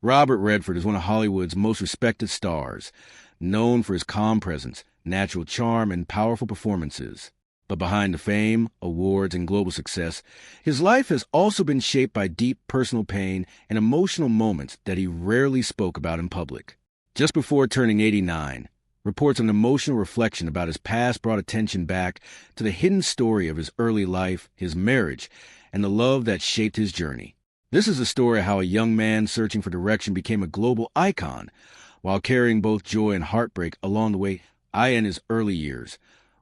Robert Redford is one of Hollywood's most respected stars, known for his calm presence, natural charm, and powerful performances. But behind the fame, awards, and global success, his life has also been shaped by deep personal pain and emotional moments that he rarely spoke about in public. Just before turning 89, reports of an emotional reflection about his past brought attention back to the hidden story of his early life, his marriage, and the love that shaped his journey. This is the story of how a young man searching for direction became a global icon, while carrying both joy and heartbreak along the way. In his early years,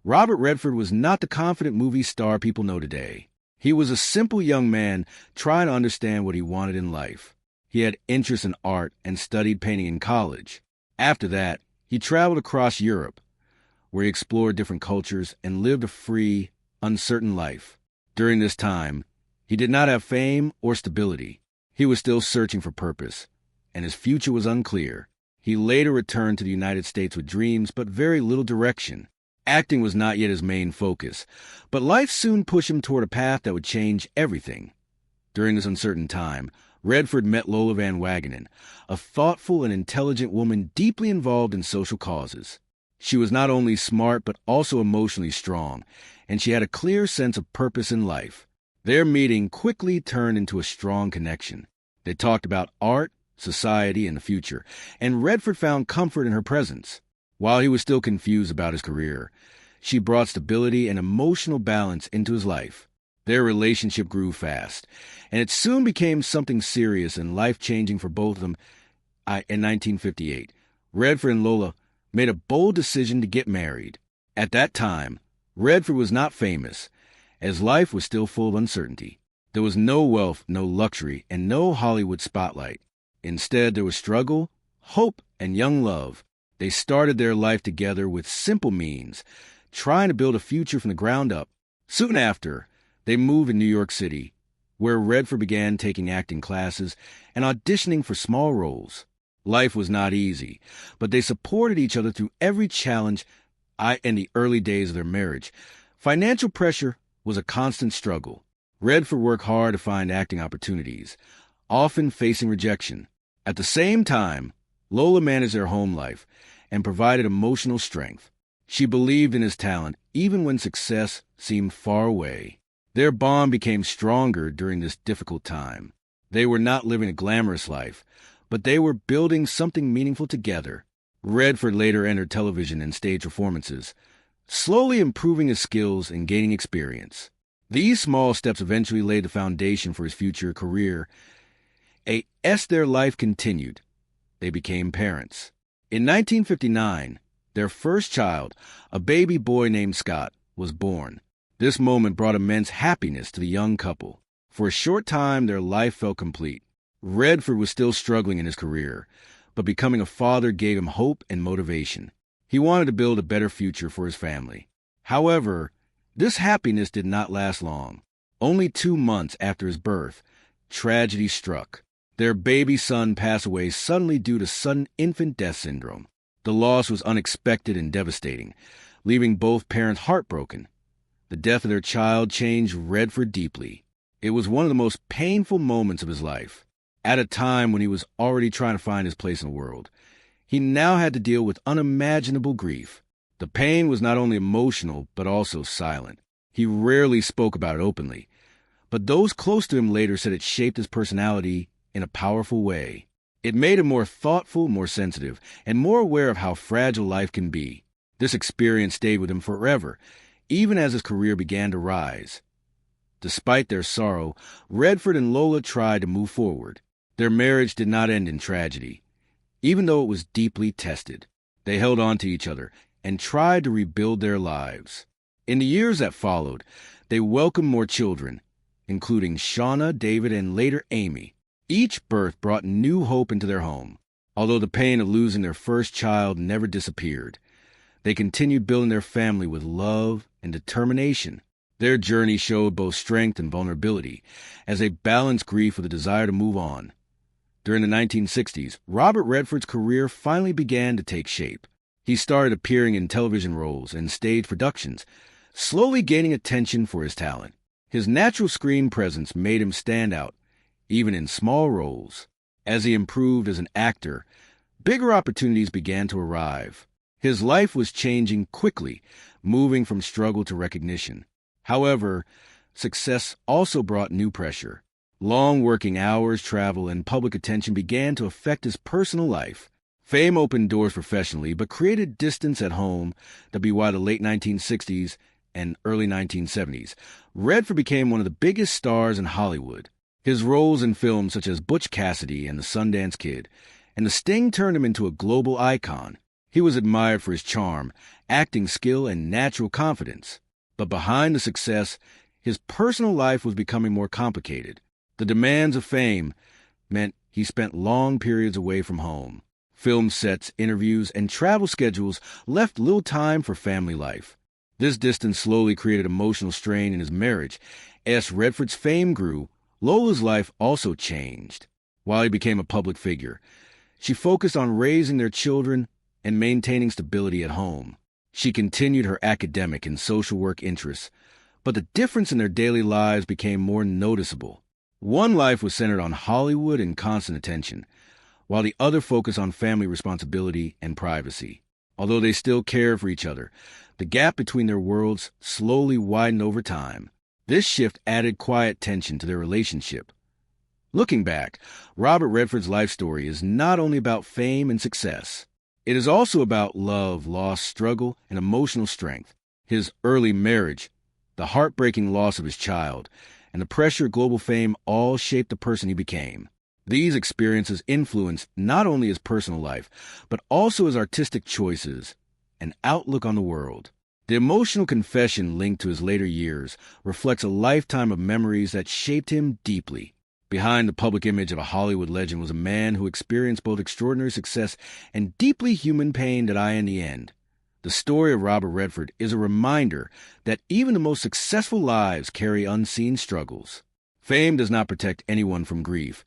Robert Redford was not the confident movie star people know today. He was a simple young man trying to understand what he wanted in life. He had interest in art and studied painting in college. After that, he traveled across Europe, where he explored different cultures and lived a free, uncertain life. During this time, he did not have fame or stability. He was still searching for purpose, and his future was unclear. He later returned to the United States with dreams but very little direction. Acting was not yet his main focus, but life soon pushed him toward a path that would change everything. During this uncertain time, Redford met Lola Van Wagenen, a thoughtful and intelligent woman deeply involved in social causes. She was not only smart but also emotionally strong, and she had a clear sense of purpose in life. Their meeting quickly turned into a strong connection. They talked about art, society, and the future, and Redford found comfort in her presence. While he was still confused about his career, she brought stability and emotional balance into his life. Their relationship grew fast, and it soon became something serious and life-changing for both of them. In 1958, Redford and Lola made a bold decision to get married. At that time, Redford was not famous, as life was still full of uncertainty. There was no wealth, no luxury, and no Hollywood spotlight. Instead, there was struggle, hope, and young love. They started their life together with simple means, trying to build a future from the ground up. Soon after, they moved to New York City, where Redford began taking acting classes and auditioning for small roles. Life was not easy, but they supported each other through every challenge. In the early days of their marriage, financial pressure was a constant struggle. Redford worked hard to find acting opportunities, often facing rejection. At the same time, Lola managed their home life and provided emotional strength. She believed in his talent even when success seemed far away. Their bond became stronger during this difficult time. They were not living a glamorous life, but they were building something meaningful together. Redford later entered television and stage performances, slowly improving his skills and gaining experience. These small steps eventually laid the foundation for his future career. As their life continued, they became parents. In 1959, their first child, a baby boy named Scott, was born. This moment brought immense happiness to the young couple. For a short time, their life felt complete. Redford was still struggling in his career, but becoming a father gave him hope and motivation. He wanted to build a better future for his family. However, this happiness did not last long. Only 2 months after his birth, tragedy struck. Their baby son passed away suddenly due to sudden infant death syndrome. The loss was unexpected and devastating, leaving both parents heartbroken. The death of their child changed Redford deeply. It was one of the most painful moments of his life. At a time when he was already trying to find his place in the world, he now had to deal with unimaginable grief. The pain was not only emotional, but also silent. He rarely spoke about it openly, but those close to him later said it shaped his personality in a powerful way. It made him more thoughtful, more sensitive, and more aware of how fragile life can be. This experience stayed with him forever, even as his career began to rise. Despite their sorrow, Redford and Lola tried to move forward. Their marriage did not end in tragedy. Even though it was deeply tested, they held on to each other and tried to rebuild their lives. In the years that followed, they welcomed more children, including Shauna, David, and later Amy. Each birth brought new hope into their home. Although the pain of losing their first child never disappeared, they continued building their family with love and determination. Their journey showed both strength and vulnerability as they balanced grief with a desire to move on. During the 1960s, Robert Redford's career finally began to take shape. He started appearing in television roles and stage productions, slowly gaining attention for his talent. His natural screen presence made him stand out, even in small roles. As he improved as an actor, bigger opportunities began to arrive. His life was changing quickly, moving from struggle to recognition. However, success also brought new pressure. Long working hours, travel, and public attention began to affect his personal life. Fame opened doors professionally, but created distance at home. That'd be why the late 1960s and early 1970s, Redford became one of the biggest stars in Hollywood. His roles in films such as Butch Cassidy and The Sundance Kid and The Sting turned him into a global icon. He was admired for his charm, acting skill, and natural confidence. But behind the success, his personal life was becoming more complicated. The demands of fame meant he spent long periods away from home. Film sets, interviews, and travel schedules left little time for family life. This distance slowly created emotional strain in his marriage. As Redford's fame grew, Lola's life also changed. While he became a public figure, she focused on raising their children and maintaining stability at home. She continued her academic and social work interests, but the difference in their daily lives became more noticeable. One life was centered on Hollywood and constant attention, while the other focused on family responsibility and privacy. Although they still cared for each other, the gap between their worlds slowly widened over time. This shift added quiet tension to their relationship. Looking back, Robert Redford's life story is not only about fame and success. It is also about love, loss, struggle, and emotional strength. His early marriage, the heartbreaking loss of his child, and the pressure of global fame all shaped the person he became. These experiences influenced not only his personal life, but also his artistic choices and outlook on the world. The emotional confession linked to his later years reflects a lifetime of memories that shaped him deeply. Behind the public image of a Hollywood legend was a man who experienced both extraordinary success and deeply human pain that died in the end. The story of Robert Redford is a reminder that even the most successful lives carry unseen struggles. Fame does not protect anyone from grief,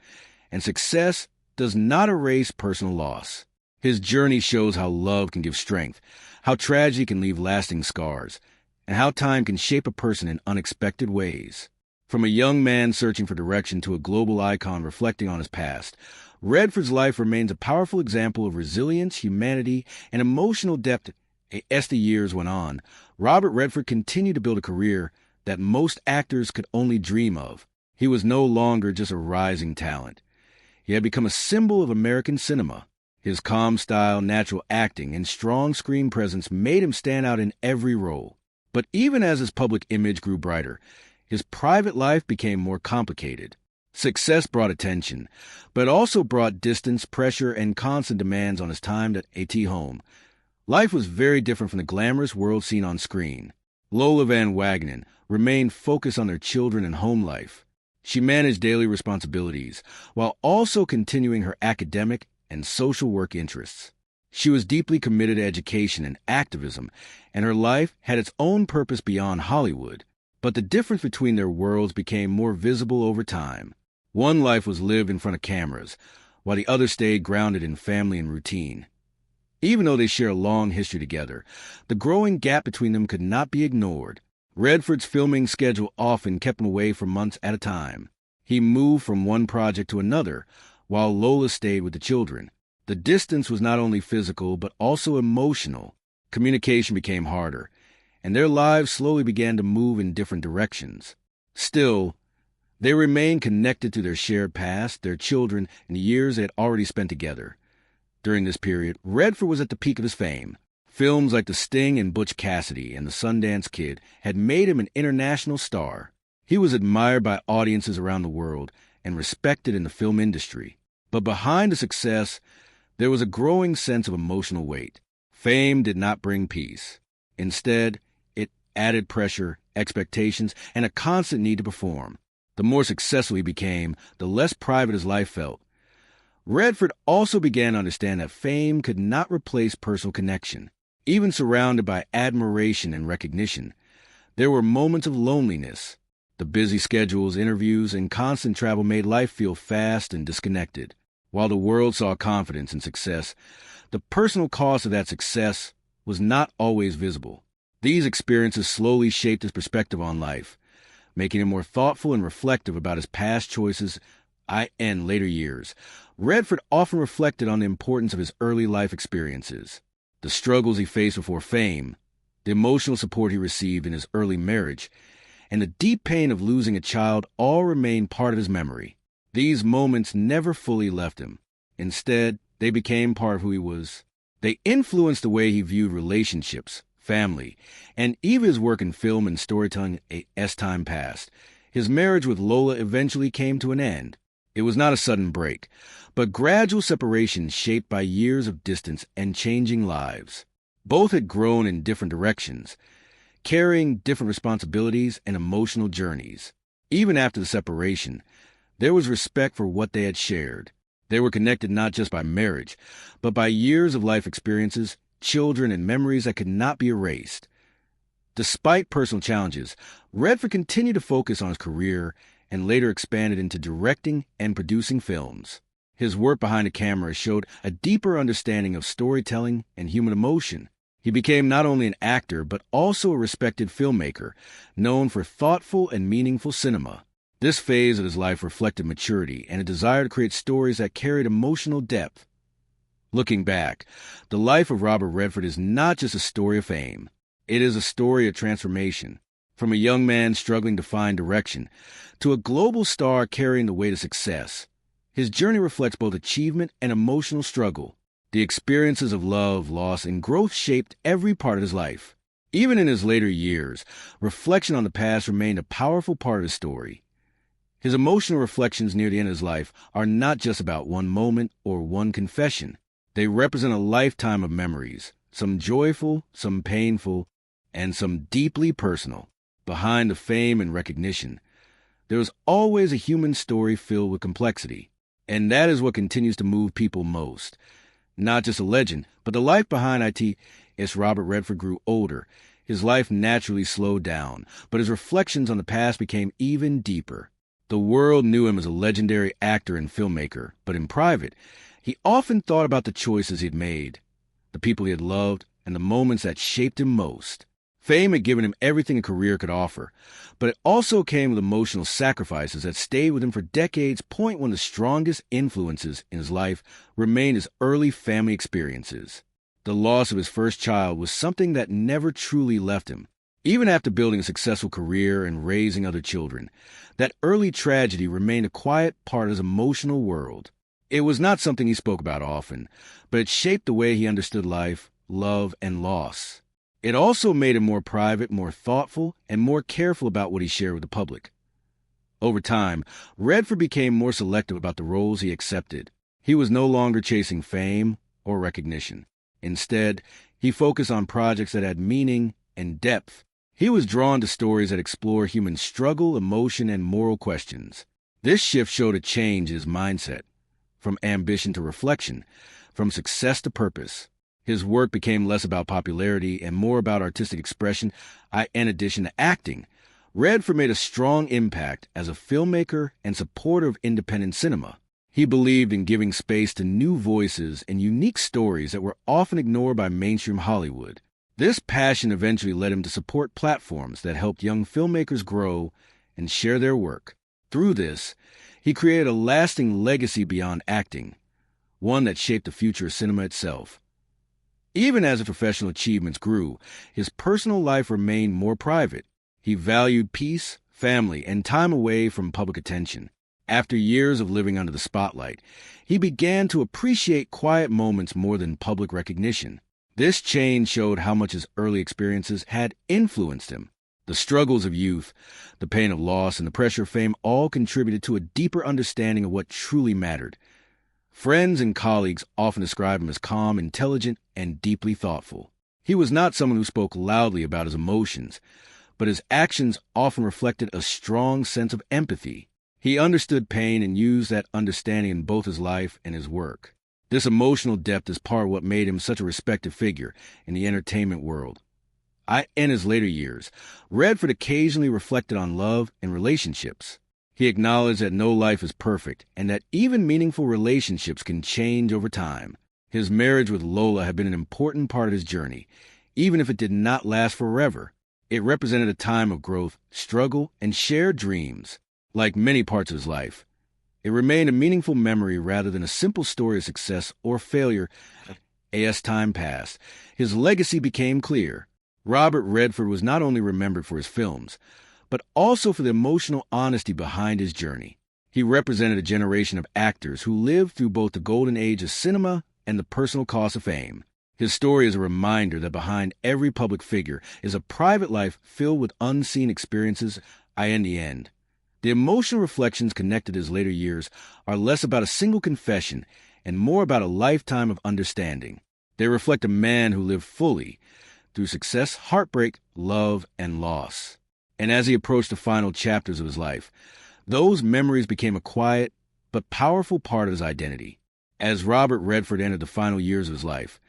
and success does not erase personal loss. His journey shows how love can give strength, how tragedy can leave lasting scars, and how time can shape a person in unexpected ways. From a young man searching for direction to a global icon reflecting on his past, Redford's life remains a powerful example of resilience, humanity, and emotional depth. As the years went on, Robert Redford continued to build a career that most actors could only dream of. He was no longer just a rising talent. He had become a symbol of American cinema. His calm style, natural acting, and strong screen presence made him stand out in every role. But even as his public image grew brighter, his private life became more complicated. Success brought attention, but also brought distance, pressure, and constant demands on his time at home. Life was very different from the glamorous world seen on screen. Lola Van Wagenen remained focused on their children and home life. She managed daily responsibilities while also continuing her academic and social work interests. She was deeply committed to education and activism, and her life had its own purpose beyond Hollywood. But the difference between their worlds became more visible over time. One life was lived in front of cameras, while the other stayed grounded in family and routine. Even though they share a long history together, the growing gap between them could not be ignored. Redford's filming schedule often kept him away for months at a time. He moved from one project to another, while Lola stayed with the children. The distance was not only physical, but also emotional. Communication became harder, and their lives slowly began to move in different directions. Still, they remained connected to their shared past, their children, and the years they had already spent together. During this period, Redford was at the peak of his fame. Films like The Sting and Butch Cassidy and The Sundance Kid had made him an international star. He was admired by audiences around the world and respected in the film industry. But behind the success, there was a growing sense of emotional weight. Fame did not bring peace. Instead, it added pressure, expectations, and a constant need to perform. The more successful he became, the less private his life felt. Redford also began to understand that fame could not replace personal connection. Even surrounded by admiration and recognition, there were moments of loneliness. The busy schedules, interviews, and constant travel made life feel fast and disconnected. While the world saw confidence and success, the personal cost of that success was not always visible. These experiences slowly shaped his perspective on life, making him more thoughtful and reflective about his past choices In later years, Redford often reflected on the importance of his early life experiences, the struggles he faced before fame, the emotional support he received in his early marriage, and the deep pain of losing a child all remain part of his memory. These moments never fully left him. Instead, they became part of who he was. They influenced the way he viewed relationships, family, and even his work in film and storytelling as time passed. His marriage with Lola eventually came to an end. It was not a sudden break, but gradual separation shaped by years of distance and changing lives. Both had grown in different directions, carrying different responsibilities and emotional journeys. Even after the separation, there was respect for what they had shared. They were connected not just by marriage, but by years of life experiences, children, and memories that could not be erased. Despite personal challenges, Redford continued to focus on his career and later expanded into directing and producing films. His work behind the camera showed a deeper understanding of storytelling and human emotion. He became not only an actor, but also a respected filmmaker, known for thoughtful and meaningful cinema. This phase of his life reflected maturity and a desire to create stories that carried emotional depth. Looking back, the life of Robert Redford is not just a story of fame. It is a story of transformation. From a young man struggling to find direction, to a global star carrying the weight of success. His journey reflects both achievement and emotional struggle. The experiences of love, loss, and growth shaped every part of his life. Even in his later years, reflection on the past remained a powerful part of his story. His emotional reflections near the end of his life are not just about one moment or one confession. They represent a lifetime of memories, some joyful, some painful, and some deeply personal. Behind the fame and recognition, there is always a human story filled with complexity. And that is what continues to move people most. Not just a legend, but the life behind it. As Robert Redford grew older, his life naturally slowed down, but his reflections on the past became even deeper. The world knew him as a legendary actor and filmmaker, but in private, he often thought about the choices he had made, the people he had loved, and the moments that shaped him most. Fame had given him everything a career could offer, but it also came with emotional sacrifices that stayed with him for decades. One of the strongest influences in his life remained his early family experiences. The loss of his first child was something that never truly left him. Even after building a successful career and raising other children, that early tragedy remained a quiet part of his emotional world. It was not something he spoke about often, but it shaped the way he understood life, love, and loss. It also made him more private, more thoughtful, and more careful about what he shared with the public. Over time, Redford became more selective about the roles he accepted. He was no longer chasing fame or recognition. Instead, he focused on projects that had meaning and depth. He was drawn to stories that explore human struggle, emotion, and moral questions. This shift showed a change in his mindset, from ambition to reflection, from success to purpose. His work became less about popularity and more about artistic expression. In addition to acting, Redford made a strong impact as a filmmaker and supporter of independent cinema. He believed in giving space to new voices and unique stories that were often ignored by mainstream Hollywood. This passion eventually led him to support platforms that helped young filmmakers grow and share their work. Through this, he created a lasting legacy beyond acting, one that shaped the future of cinema itself. Even as his professional achievements grew, his personal life remained more private. He valued peace, family, and time away from public attention. After years of living under the spotlight, he began to appreciate quiet moments more than public recognition. This change showed how much his early experiences had influenced him. The struggles of youth, the pain of loss, and the pressure of fame all contributed to a deeper understanding of what truly mattered. Friends and colleagues often describe him as calm, intelligent, and deeply thoughtful. He was not someone who spoke loudly about his emotions, but his actions often reflected a strong sense of empathy. He understood pain and used that understanding in both his life and his work. This emotional depth is part of what made him such a respected figure in the entertainment world. In his later years, Redford occasionally reflected on love and relationships. He acknowledged that no life is perfect and that even meaningful relationships can change over time. His marriage with Lola had been an important part of his journey, even if it did not last forever. It represented a time of growth, struggle, and shared dreams. Like many parts of his life, It remained a meaningful memory rather than a simple story of success or failure. As time passed, his legacy became clear. Robert Redford was not only remembered for his films, but also for the emotional honesty behind his journey. He represented a generation of actors who lived through both the golden age of cinema and the personal cost of fame. His story is a reminder that behind every public figure is a private life filled with unseen experiences. In the end, the emotional reflections connected to his later years are less about a single confession and more about a lifetime of understanding. They reflect a man who lived fully through success, heartbreak, love, and loss. And as he approached the final chapters of his life, those memories became a quiet but powerful part of his identity. As Robert Redford entered the final years of his life,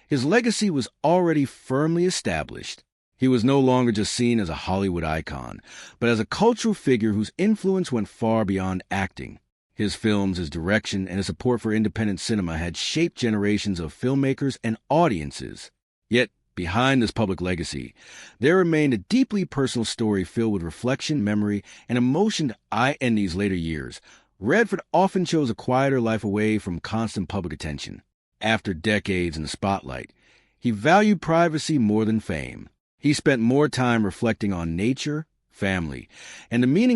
his legacy was already firmly established. He was no longer just seen as a Hollywood icon, but as a cultural figure whose influence went far beyond acting. His films, his direction, and his support for independent cinema had shaped generations of filmmakers and audiences. Yet, behind this public legacy, there remained a deeply personal story filled with reflection, memory, and emotion. In these later years, Redford often chose a quieter life away from constant public attention. After decades in the spotlight, he valued privacy more than fame. He spent more time reflecting on nature, family, and the meaning